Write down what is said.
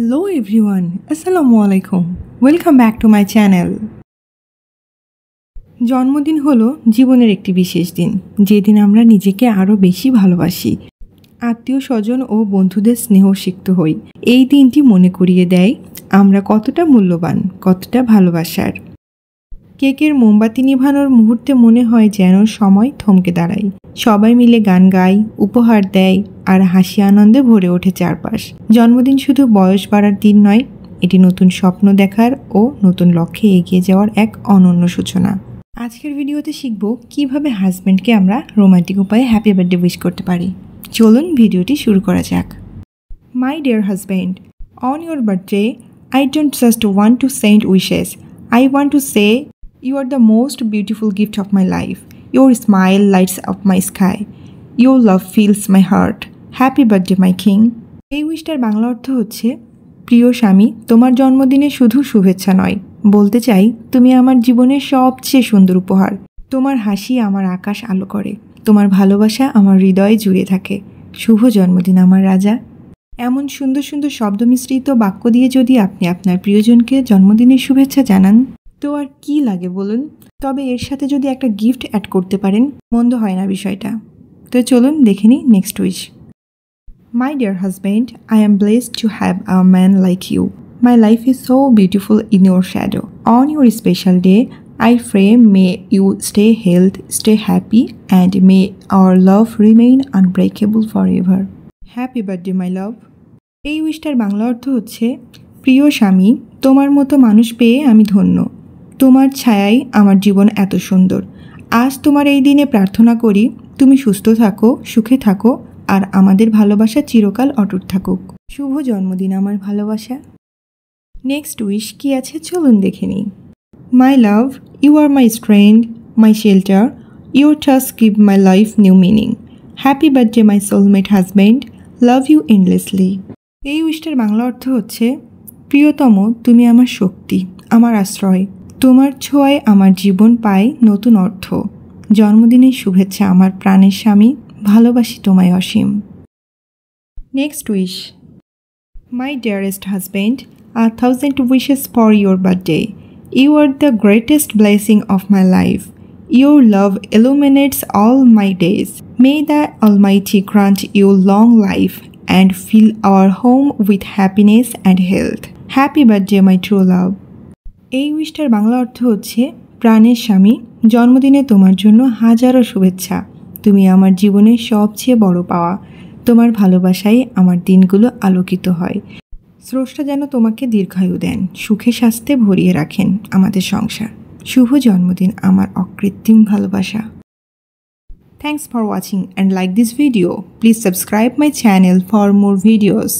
Hello everyone, Assalamualaikum. Welcome back to my channel. জন্মদিন হলো জীবনের একটি বিশেষ দিন, যেদিন আমরা নিজেকে আরও বেশি ভালোবাসি, আত্মীয় স্বজন ও বন্ধুদের স্নেহ সিক্ত হই। এই দিনটি মনে করিয়ে দেয় আমরা কতটা মূল্যবান, কতটা ভালোবাসার। কেকের মোমবাতি নিভানোর মুহূর্তে মনে হয় যেন সময় থমকে দাঁড়ায়। সবাই মিলে গান গায়, উপহার দেয় আর হাসি আনন্দে ভরে ওঠে চারপাশ। জন্মদিন শুধু বয়স বাড়ার দিন নয়, এটি নতুন স্বপ্ন দেখার ও নতুন লক্ষ্যে এগিয়ে যাওয়ার এক অনন্য সূচনা। আজকের ভিডিওতে শিখব কিভাবে হাজব্যান্ডকে আমরা রোমান্টিক উপায়ে হ্যাপি বার্থডে উইশ করতে পারি। চলুন ভিডিওটি শুরু করা যাক। মাই dear husband, on your birthday I don't just want to send wishes, I want to say you are the most beautiful gift of my life. Your smile lights up my sky. Your love fills my heart. Happy birthday, my king. এই উইশটার বাংলা অর্থ হচ্ছে, প্রিয় স্বামী, তোমার জন্মদিনে শুধু শুভেচ্ছা নয়, বলতে চাই তুমি আমার জীবনের সবচেয়ে সুন্দর উপহার। তোমার হাসি আমার আকাশ আলো করে, তোমার ভালোবাসা আমার হৃদয়ে জুড়ে থাকে। শুভ জন্মদিন আমার রাজা। এমন সুন্দর সুন্দর শব্দ মিশ্রিত বাক্য দিয়ে যদি আপনি আপনার প্রিয়জনকে জন্মদিনের শুভেচ্ছা জানান, তো আর কি লাগে বলুন। তবে এর সাথে যদি একটা গিফট অ্যাড করতে পারেন, মন্দ হয় না বিষয়টা। তো চলুন দেখে নিই next wish. My dear husband, I am blessed to have a man like you. My life is so beautiful in your shadow. On your special day I pray may you stay healthy, stay happy, and may our love remain unbreakable forever. Happy birthday, my love. এই উইশটার বাংলা অর্থ হচ্ছে, প্রিয় স্বামী, তোমার মতো মানুষ পেয়ে আমি ধন্য। তোমার ছায়াই আমার জীবন এত সুন্দর। আজ তোমার এই দিনে প্রার্থনা করি তুমি সুস্থ থাকো, সুখে থাকো, আর আমাদের ভালোবাসা চিরকাল অটুট থাকুক। শুভ জন্মদিন আমার ভালোবাসা। নেক্সট উইশ কি আছে চলুন দেখে নিই। My love, you are my strength, my shelter, your touch give my life new meaning. Happy birthday my soulmate husband, love you endlessly. এই উইশটার বাংলা অর্থ হচ্ছে, প্রিয়তম, তুমি আমার শক্তি, আমার আশ্রয়। তোমার ছোঁয়ায় আমার জীবন পায় নতুন অর্থ। জন্মদিনের শুভেচ্ছা আমার প্রাণের স্বামী, ভালোবাসি তোমায় অসীম। Next wish. My dearest husband, 1000 wishes for your birthday. You are the greatest blessing of my life. Your love illuminates all my days. May the Almighty grant you long life and fill our home with happiness and health. Happy birthday, my true love. এই উইশটার বাংলা অর্থ হচ্ছে, প্রাণের স্বামী, জন্মদিনে তোমার জন্য হাজারো শুভেচ্ছা। তুমি আমার জীবনের সবচেয়ে বড় পাওয়া। তোমার ভালোবাসায় আমার দিনগুলো আলোকিত হয়। স্রষ্টা যেন তোমাকে দীর্ঘায়ু দেন, সুখে স্বাস্থ্যে ভরিয়ে রাখেন আমাদের সংসার। শুভ জন্মদিন আমার অকৃত্রিম ভালোবাসা। Thanks for watching and like this video. Please subscribe my channel for more videos.